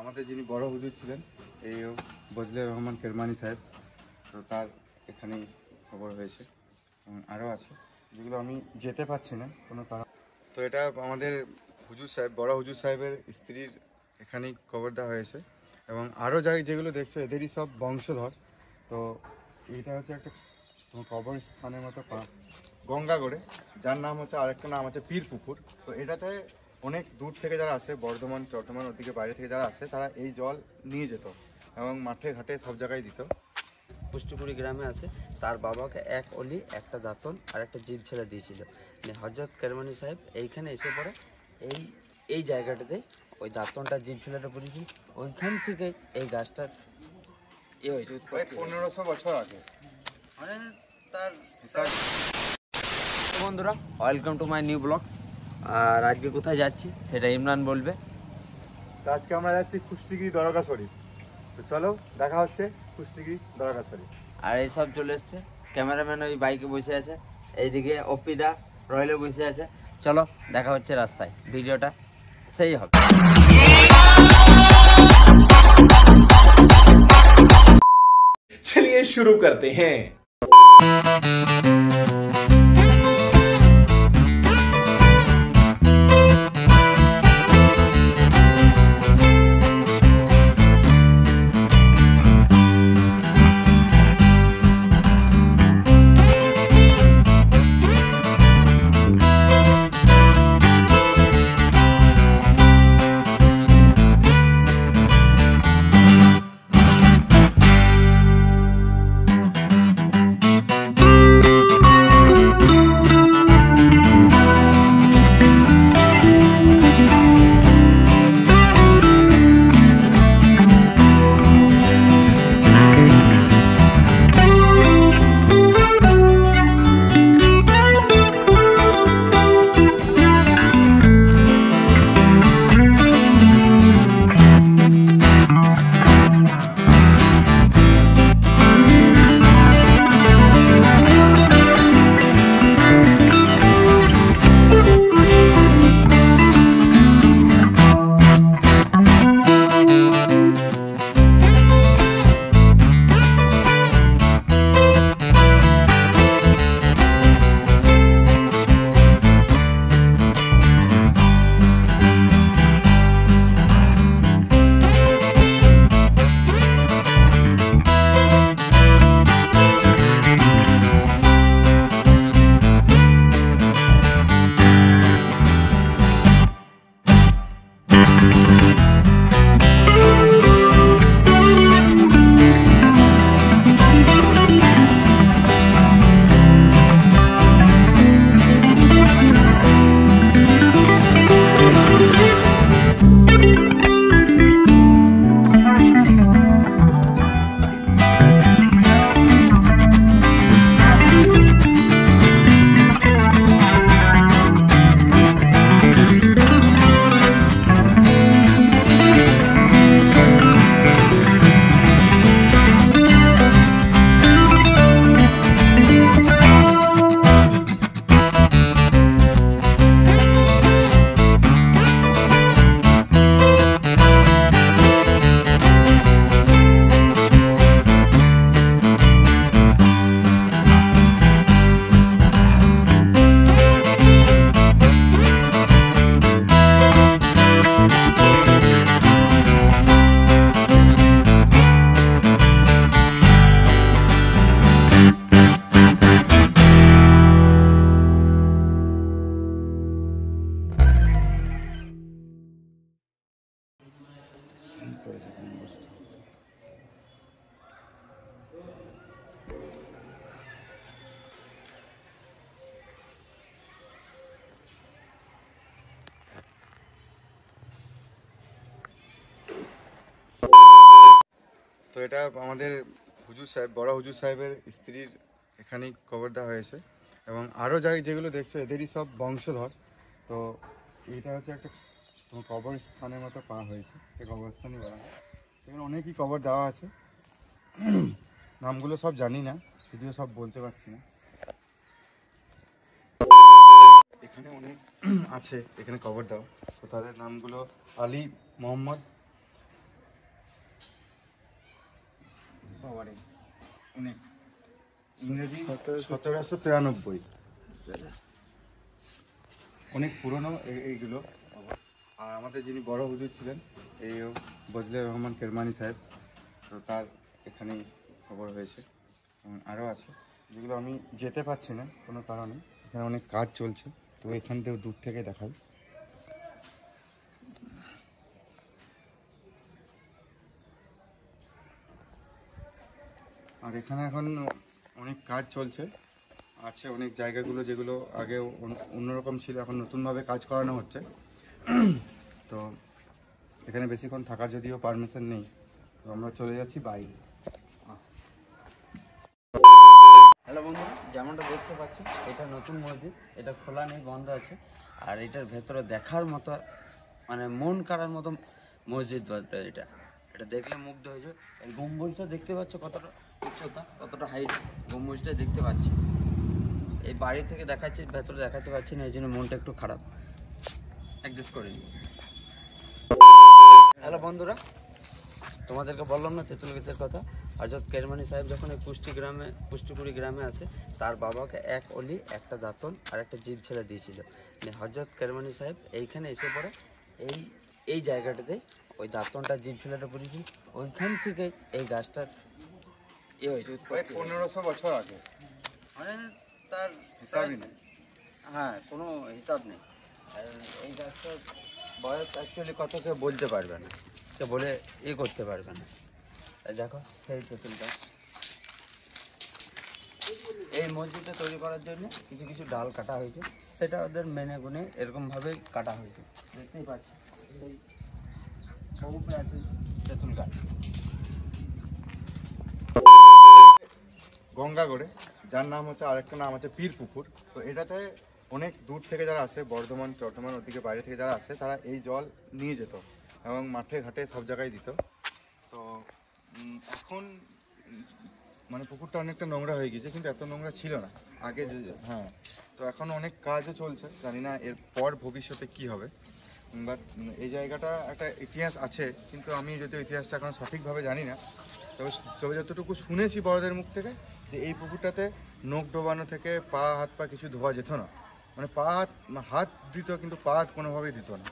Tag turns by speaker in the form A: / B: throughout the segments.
A: আমাদের যিনি বড় হুজুর ছিলেন এই বজলুর রহমান কেরমানি সাহেব, তো তার এখানেই খবর হয়েছে এবং আরও আছে যেগুলো আমি যেতে পারছি না কোনো কারণ। তো এটা আমাদের হুজুর সাহেব, বড় হুজুর সাহেবের স্ত্রীর এখানেই খবর দেওয়া হয়েছে এবং আরও যেগুলো দেখছো এদেরই সব বংশধর। তো এইটা হচ্ছে একটা কবরস্থানের মতো গঙ্গাগড়ে, যার নাম হচ্ছে, আরেকটা নাম হচ্ছে পীর পুকুর। তো এটাতে অনেক দূর থেকে যারা আসে, বর্ধমান চট্টগ্রাম ওদিকে বাইরে থেকে যারা আসে, তারা এই জল নিয়ে যেত এবং মাঠে ঘাটে সব জায়গায় দিত।
B: খুস্টিগুড়ি গ্রামে আছে, তার বাবাকে এক অলি, একটা দাঁতন আর একটা জীব ছেড়ে দিয়েছিল। হজরত কেরমানি সাহেব এইখানে এসে পড়ে এই জায়গাটাতে ওই দাঁতনটা জীব ছেলেটা পড়েছিল, ওইখান থেকে এই গাছটার হয়েছে
A: 1500 বছর আগে।
B: মানে তার বন্ধুরা, welcome to my new blogs. আর আজকে কোথায় যাচ্ছি সেটা ইমরান বলবে।
A: তো আজকে আমরা যাচ্ছি খুস্টিগিরি দরগা শরীফ। তো চলো দেখা হচ্ছে খুস্টিগিরি দরগা শরীফ।
B: আর এইসব চলে এসছে, ক্যামেরাম্যান ওই বাইকে বসে আছে, এইদিকে অপিদা রয়েলে বসে আছে। চলো দেখা হচ্ছে রাস্তায়, ভিডিওটা সেই হবে।
C: चलिए शुरू करते हैं।
A: তো এটা আমাদের হুজুর সাহেব, বড় হুজুর সাহেবের স্ত্রীর এখানেই খবর দেওয়া হয়েছে এবং আরও যেগুলো দেখছো এদেরই সব বংশধর। তো এইটা হচ্ছে একটা কবরস্থানের মতো করা হয়েছে, এই কবরস্থানই বলা হয়। এখানে অনেকই কবর দেওয়া আছে, নামগুলো সব জানি না, যদিও সব বলতে পারছি না। এখানে অনেক আছে, এখানে কবর দাও। তো তাদের নামগুলো আলী, মোহাম্মদ, বাবারে অনেক ইংরেজি 1793 অনেক পুরনো এইগুলো। আর আমাদের যিনি বড় হুজুর ছিলেন এই বজলে রহমান কেরমানি সাহেব, তো তার এখানেই খবর হয়েছে এবং আরও আছে যেগুলো আমি যেতে পারছি না কোনো কারণে, এখানে অনেক কাজ চলছে, তো এখান থেকে দূর থেকে দেখাই। আর এখানে এখন অনেক কাজ চলছে, আছে অনেক জায়গাগুলো যেগুলো আগে অন্যরকম ছিল, এখন নতুনভাবে কাজ করানো হচ্ছে। তো এখানে বেশিক্ষণ থাকার যদিও পারমিশন নেই, তো আমরা চলে যাচ্ছি বাইরে।
B: হ্যালো বন্ধুরা, যেমনটা দেখতে পাচ্ছি এটা নতুন মসজিদ, এটা খোলা নেই, বন্ধ আছে। আর এটার ভেতরে দেখার মতো মানে মন কাড়ার মতো মসজিদ। এটা এটা দেখলে মুগ্ধ হয়ে যায়। এই গম্বুজটা দেখতে পাচ্ছ কতটা উচ্চতা, কতটা হাইট, গম্বুজটা দেখতে পাচ্ছি। এই বাড়ি থেকে দেখাচ্ছি, ভেতরে দেখাতে পাচ্ছি না, এই জন্য মনটা একটু খারাপ, অ্যাডজাস্ট করে নিই। হ্যালো বন্ধুরা, তোমাদেরকে বললাম না তেঁতুল গাছের কথা। হযরত কেরমানি সাহেব যখন এই খুস্টিগিরি গ্রামে আসে, তার বাবাকে এক অলি, একটা দাঁতন আর একটা জিভ ছেড়ে দিয়েছিল। হযরত কেরমানি সাহেব এইখানে এসে পড়ে এই জায়গাটাতে ওই দাঁতনটা জিভ ছেলেটা পড়েছিল, ওইখান থেকে এই গাছটার হয়েছে।
A: 1500 বছর আগে,
B: মানে তার
A: হিসাবই নেই।
B: হ্যাঁ, কোনো হিসাব নেই। আর এই গাছটার বয়স অ্যাকচুয়ালি কত কেউ বলতে পারবে না, কে বলে করতে পারবে না। দেখো সেই তেঁতুল গাছ। এই মসজিদটা তৈরি করার জন্য কিছু কিছু ডাল কাটা হয়েছে, সেটা ওদের মেনে গুনে এরকমভাবেই কাটা হয়েছে। দেখতেই পাচ্ছি সেই উপরে আছে তেঁতুল গাছ।
A: গঙ্গাগড়ে, যার নাম হচ্ছে, আরেকটা নাম আছে পীর পুকুর। তো এটাতে অনেক দূর থেকে যারা আসে, বর্ধমান চট্টগ্রাম ওদিকে বাইরে থেকে যারা আসে, তারা এই জল নিয়ে যেত এবং মাঠে ঘাটে সব জায়গায় দিত। তো এখন মানে পুকুরটা অনেকটা নোংরা হয়ে গেছে, কিন্তু এত নোংরা ছিল না আগে। হ্যাঁ, তো এখন অনেক কাজও চলছে, জানি না এরপর ভবিষ্যতে কি হবে। বাট এই জায়গাটা একটা ইতিহাস আছে, কিন্তু আমি যদিও ইতিহাসটা এখন সঠিকভাবে জানি না, তবে যতটুকু শুনেছি বড়দের মুখ থেকে, যে এই পুকুরটাতে নখ ডোবানো থেকে পা হাত পা কিছু ধোয়া যেত না, মানে হাত দিত কিন্তু পা হাত কোনোভাবেই দিত না।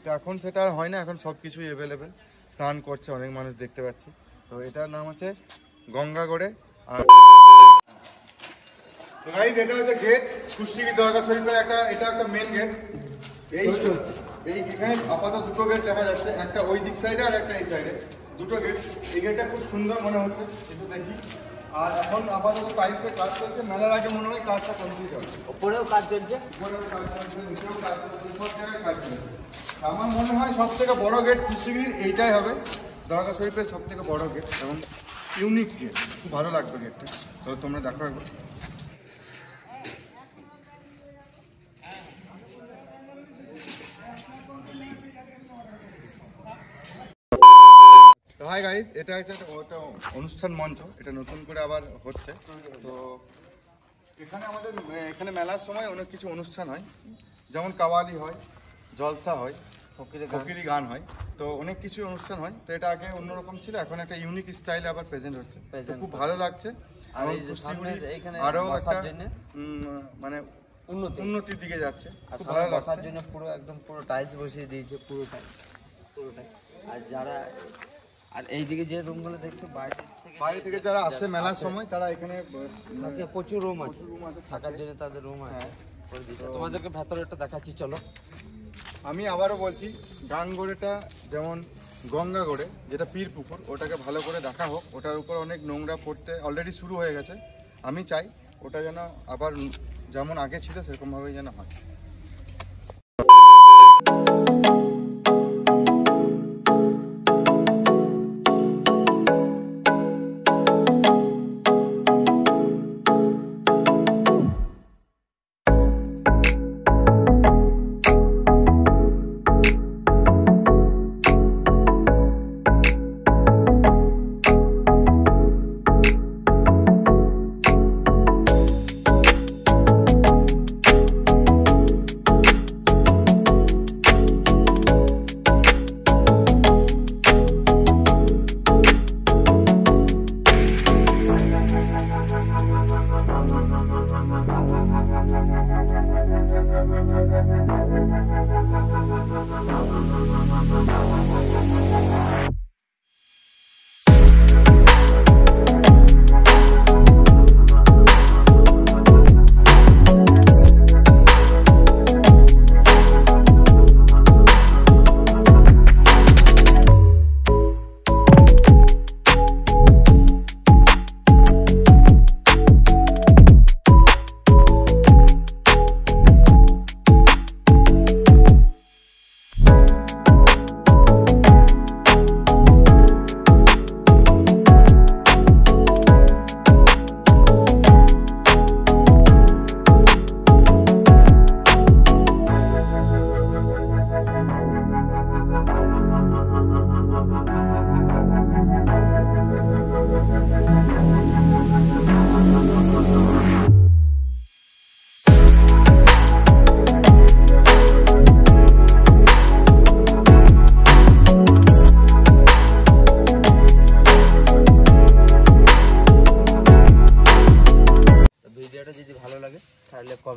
A: তো এখন সেটা আর হয় না, এখন সব কিছুই অ্যাভেলেবেল, স্নান করছে অনেক মানুষ দেখতে পাচ্ছি। তো এটার নাম হচ্ছে গঙ্গাগড়ে। আর তো গাইস, এটা হচ্ছে গেট, খুশটিগিরি দরগা শরীফের এটা একটা মেন গেট। এখানে আপাতত দুটো গেট দেখা যাচ্ছে, একটা ওই দিক সাইডে আর একটা এই সাইডে, দুটো গেট। এই গেটটা খুব সুন্দর মনে হচ্ছে, একটু দেখি। আর এখন আপাতত টাইলসের কাজ চলছে, মেলার আগে মনে হয় কাজটা কমপ্লিট হবে।
B: উপরেও কাজ চলছে,
A: নিচেও কাজ চলছে, সব জায়গায় কাজ চলছে। আমার মনে হয় সব থেকে বড় গেট খুশটিগিরির এইটাই হবে, দরগা শরীফের সব থেকে বড় গেট এবং ইউনিক গেট। খুব ভালো লাগবে গেটটা, তো তোমরা দেখো একবার। তো হাই গাইস, এটা হচ্ছে একটা অনুষ্ঠান মঞ্চ, এটা নতুন করে আবার হচ্ছে। তো এখানে এখানে মেলার সময় অনেক কিছু অনুষ্ঠান হয়, যেমন কাওয়ালি হয়, জলসা হয়, ফকিরি গান হয়, তো অনেক কিছু অনুষ্ঠান হয়। তো এটা আগে অন্যরকম ছিল, এখন একটা ইউনিক স্টাইলে আবার প্রেজেন্ট হচ্ছে, তো খুব ভালো লাগছে। আরও একটা মানে উন্নতির দিকে যাচ্ছে, খুব ভালো লাগছে।
B: জন্য পুরো টাইলস বসিয়ে দিয়েছে, পুরোটাই। আর এইদিকে যে রুমগুলো দেখছো
A: বাইরে থেকে যারা আসে মেলার সময়, তারা এখানে
B: প্রচুর রুম আছে থাকার জন্য, তাদের রুম আছে। তোমাদেরকে ভেতরে একটা দেখাচ্ছি, চলো।
A: আমি আবারও বলছি, গানগড়েটা যেমন গঙ্গাগড়ে, যেটা পীর পুকুর, ওটাকে ভালো করে দেখা হোক। ওটার উপর অনেক নোংরা পড়তে অলরেডি শুরু হয়ে গেছে। আমি চাই ওটা যেন আবার যেমন আগে ছিল সেরকমভাবেই যেন হয়।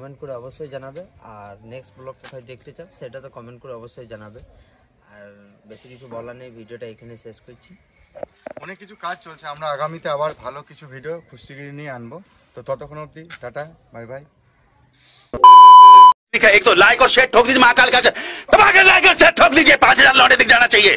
B: কমেন্ট করে অবশ্যই জানাবে। আর নেক্সট ব্লগ কোথায় দেখতে চাও সেটা তো কমেন্ট করে অবশ্যই জানাবে। আর বেশি কিছু বলার নেই, ভিডিওটা এখানে শেষ করছি।
A: অনেক কিছু কাজ চলছে, আমরা আগামীতে আবার ভালো কিছু ভিডিও খুস্তিগিরি নিয়ে আনবো। তো ততক্ষণ অবধি টাটা, বাই বাই।
C: ठीक है, एक तो लाइक और शेयर ठोक दीजिए, महाकाल का लाइक और शेयर ठोक दीजिए, 5000 लौटे दिख जाना चाहिए।